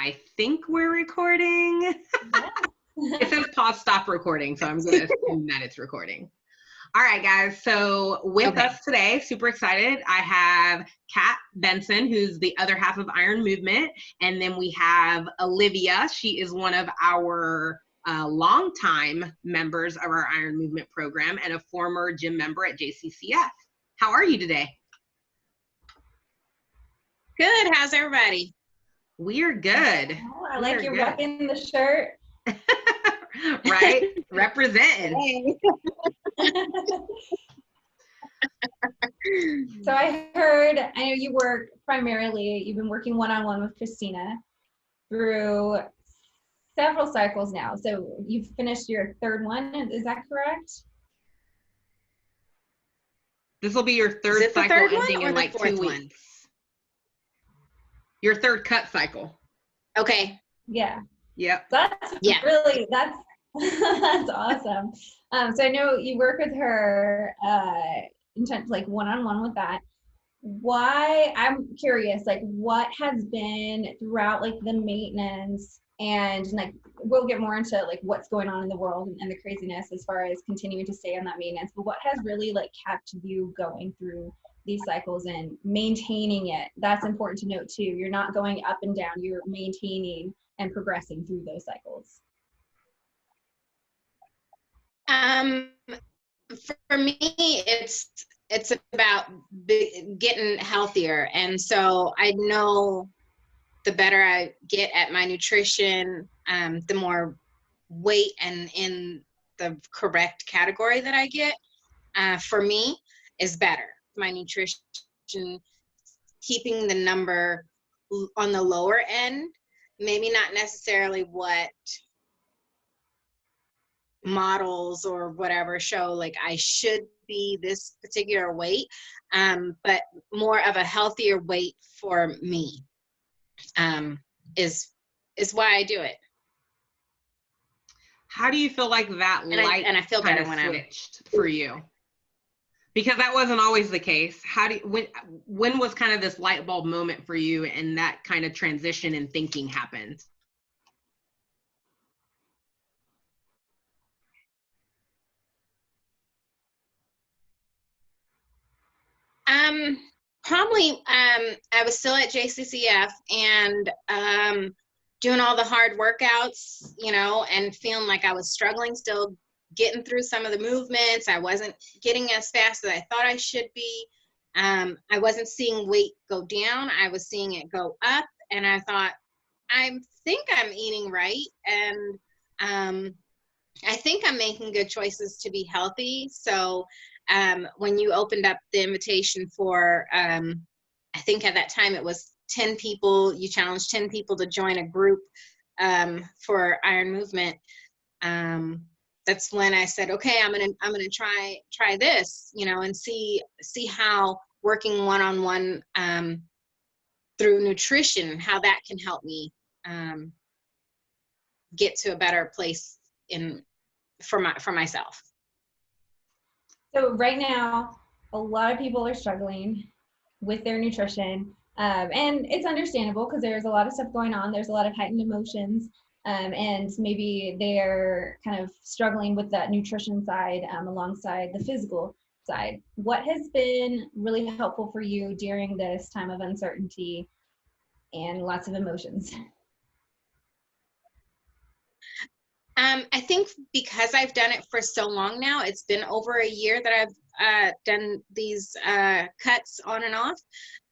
I think we're recording. Yes. It says pause, stop recording, so I'm going to assume that it's recording. All right, guys. So with us today, super excited, I have Kat Benson, who's the other half of Iron Movement. And then we have Olivia. She is one of our longtime members of our Iron Movement program and a former gym member at JCCF. How are you today? Good. How's everybody? We're good. Oh, I like you rocking the shirt. Right? Representing. So I know you work primarily, you've been working one-on-one with Christina through several cycles now. So you've finished your third one, is that correct? This will be your third cycle ending in like 2 weeks. Your third cut cycle. Okay. Yeah. Yep. That's awesome. So I know you work with her like one-on-one with that. Why, I'm curious, like what has been throughout like the maintenance, and like we'll get more into like what's going on in the world and the craziness as far as continuing to stay on that maintenance, but what has really like kept you going through these cycles and maintaining it? That's important to note too. You're not going up and down, you're maintaining and progressing through those cycles. For me, it's about getting healthier, and so I know the better I get at my nutrition, the more weight and in the correct category that I get, for me, is better. My nutrition, keeping the number on the lower end, maybe not necessarily what models or whatever show like I should be this particular weight, but more of a healthier weight for me, is why I do it. How do you feel like that and I feel better when switched for you? Because that wasn't always the case. When was kind of this light bulb moment for you and that kind of transition in thinking happened? Probably, I was still at JCCF and doing all the hard workouts, and feeling like I was struggling, still getting through some of the movements. I wasn't getting as fast as I thought I should be. I wasn't seeing weight go down. I was seeing it go up, and I thought, I think I'm eating right, and I think I'm making good choices to be healthy. So when you opened up the invitation for, I think at that time it was 10 people, you challenged 10 people to join a group for Iron Movement. That's when I said, okay, I'm gonna try this, and see how working one-on-one through nutrition, how that can help me get to a better place for myself. So right now, a lot of people are struggling with their nutrition, and it's understandable because there's a lot of stuff going on. There's a lot of heightened emotions, and maybe they're kind of struggling with that nutrition side alongside the physical side. What has been really helpful for you during this time of uncertainty and lots of emotions? I think because I've done it for so long now, it's been over a year that I've done these cuts on and off,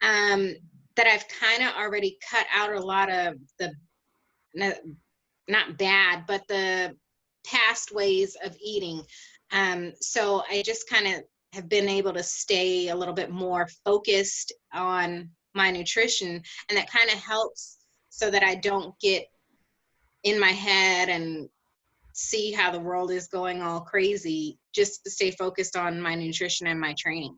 that I've kind of already cut out a lot of the, not bad, but the past ways of eating. So I just kind of have been able to stay a little bit more focused on my nutrition, and that kind of helps so that I don't get in my head and see how the world is going all crazy, just to stay focused on my nutrition and my training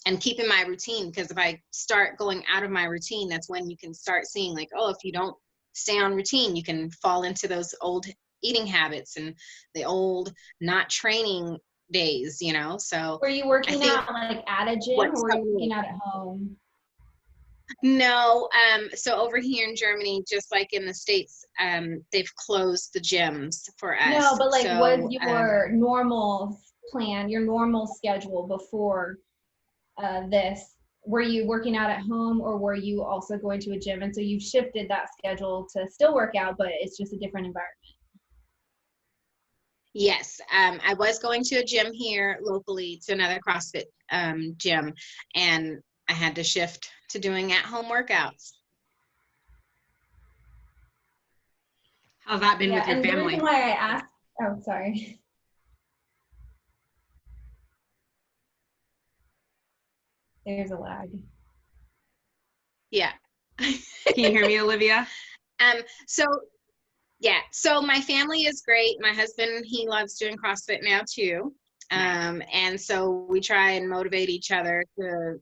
and keeping my routine. Because if I start going out of my routine, that's when you can start seeing like, oh, if you don't stay on routine, you can fall into those old eating habits and the old not training days, so. Were you working out like at a gym, or were you working out at home? No, so over here in Germany, just like in the States, they've closed the gyms for No, us. but like, was So, your normal plan, your normal schedule before this? Were you working out at home, or were you also going to a gym? And so you've shifted that schedule to still work out, but it's just a different environment. yes, I was going to a gym here locally, to another CrossFit gym, and I had to shift to doing at-home workouts. How's that been Yeah, with your and the family? reason why I asked, oh, sorry. There's a lag. Yeah. Can you hear me, Olivia? So yeah, so my family is great. My husband, he loves doing CrossFit now too. And so we try and motivate each other to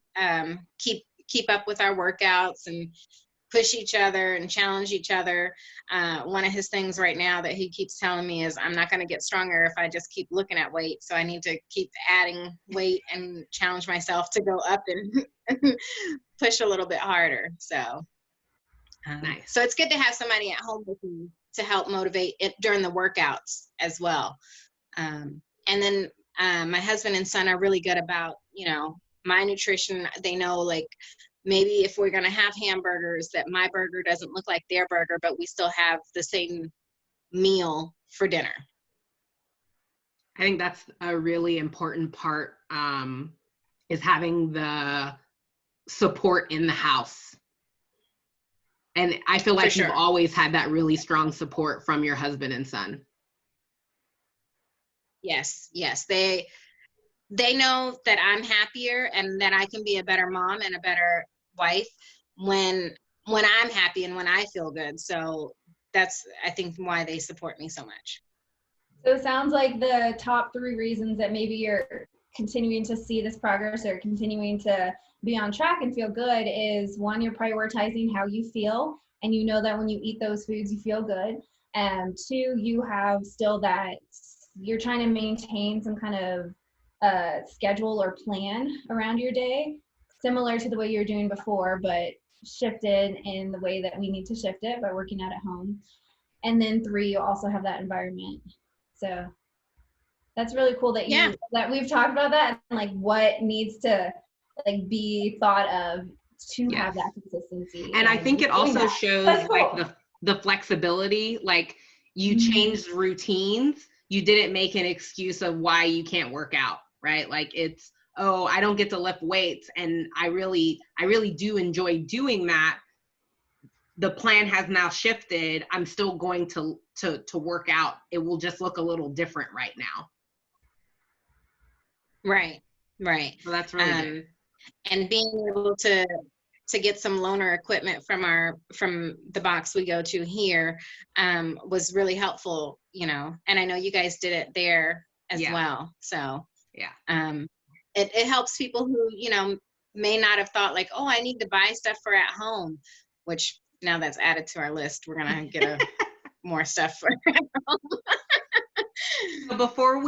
keep up with our workouts and push each other and challenge each other. One of his things right now that he keeps telling me is, I'm not going to get stronger if I just keep looking at weight. So I need to keep adding weight and challenge myself to go up and push a little bit harder. So, Nice. so it's good to have somebody at home with me to help motivate it during the workouts as well. And then my husband and son are really good about, my nutrition. They know, like, maybe if we're going to have hamburgers, that my burger doesn't look like their burger, but we still have the same meal for dinner. I think that's a really important part, is having the support in the house. And I feel like you've always had that really strong support from your husband and son. Yes. They know that I'm happier and that I can be a better mom and a better wife when I'm happy and when I feel good. So that's, I think, why they support me so much. So it sounds like the top 3 reasons that maybe you're continuing to see this progress or continuing to be on track and feel good is, 1, you're prioritizing how you feel, and you know that when you eat those foods, you feel good. And 2, you have still that you're trying to maintain some kind of schedule or plan around your day, similar to the way you're doing before, but shifted in the way that we need to shift it by working out at home. And then 3, you also have that environment. So that's really cool that that we've talked about that, and like what needs to like be thought of to have that consistency. And I think it also shows cool. like the flexibility, like you changed routines. You didn't make an excuse of why you can't work out, right? Like it's, oh, I don't get to lift weights, and I really do enjoy doing that. The plan has now shifted. I'm still going to work out. It will just look a little different right now. Right. So that's really good. And being able to get some loaner equipment from the box we go to here was really helpful, and I know you guys did it there as well. So it helps people who, may not have thought like, oh, I need to buy stuff for at home, which now that's added to our list. We're going to get more stuff for at home. So before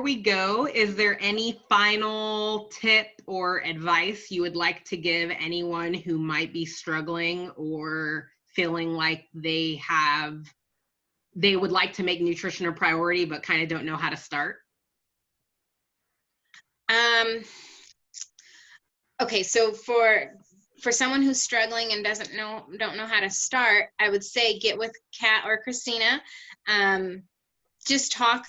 we go, is there any final tip or advice you would like to give anyone who might be struggling or feeling like they would like to make nutrition a priority but kind of don't know how to start? Okay, so for someone who's struggling and don't know how to start, I would say get with Kat or Christina. Just talk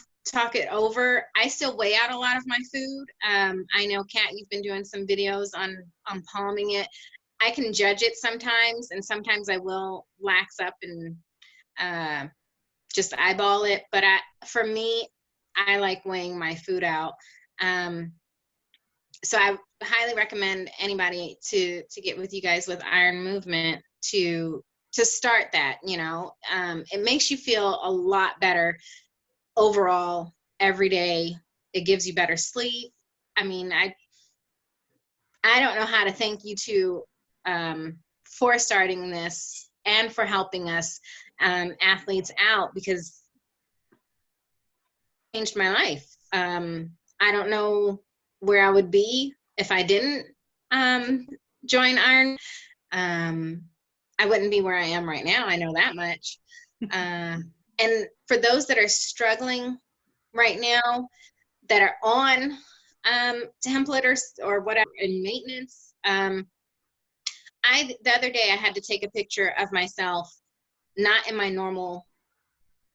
it over. I still weigh out a lot of my food. I know, Kat, you've been doing some videos on palming it. I can judge it sometimes, and sometimes I will lax up and just eyeball it. But for me, I like weighing my food out. So I highly recommend anybody to get with you guys with Iron Movement to start that. It makes you feel a lot better overall every day. It gives you better sleep. I mean, I don't know how to thank you two for starting this and for helping us athletes out, because it changed my life. I don't know where I would be if I didn't join Iron. I wouldn't be where I am right now. I know that much. And for those that are struggling right now, that are on template or whatever in maintenance, the other day I had to take a picture of myself, not in my normal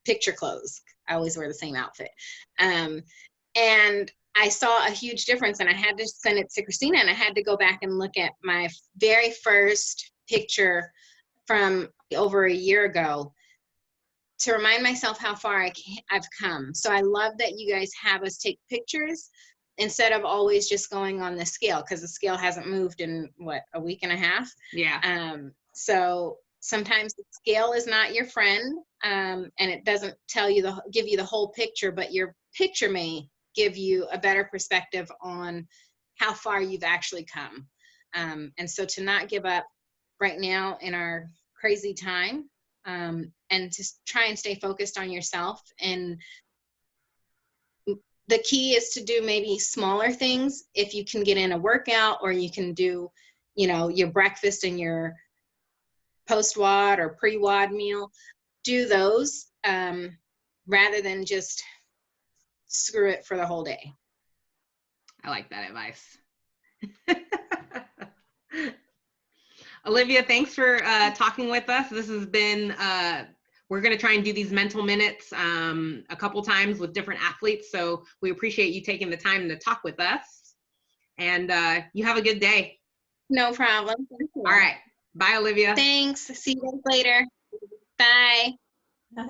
picture clothes. I always wear the same outfit. And I saw a huge difference, and I had to send it to Christina, and I had to go back and look at my very first picture from over a year ago to remind myself how far I've come. So I love that you guys have us take pictures instead of always just going on the scale, because the scale hasn't moved in a week and a half. Yeah. So sometimes the scale is not your friend, and it doesn't give you the whole picture, but your picture may give you a better perspective on how far you've actually come. And so to not give up right now in our crazy time, and to try and stay focused on yourself. And the key is to do maybe smaller things. If you can get in a workout, or you can do, your breakfast and your post-WOD or pre-WOD meal, do those rather than just screw it for the whole day. I like that advice. Olivia, thanks for talking with us. This has been, we're going to try and do these mental minutes a couple times with different athletes. So we appreciate you taking the time to talk with us. And you have a good day. No problem. Thank you. All right. Bye, Olivia. Thanks. See you guys later. Bye. Bye.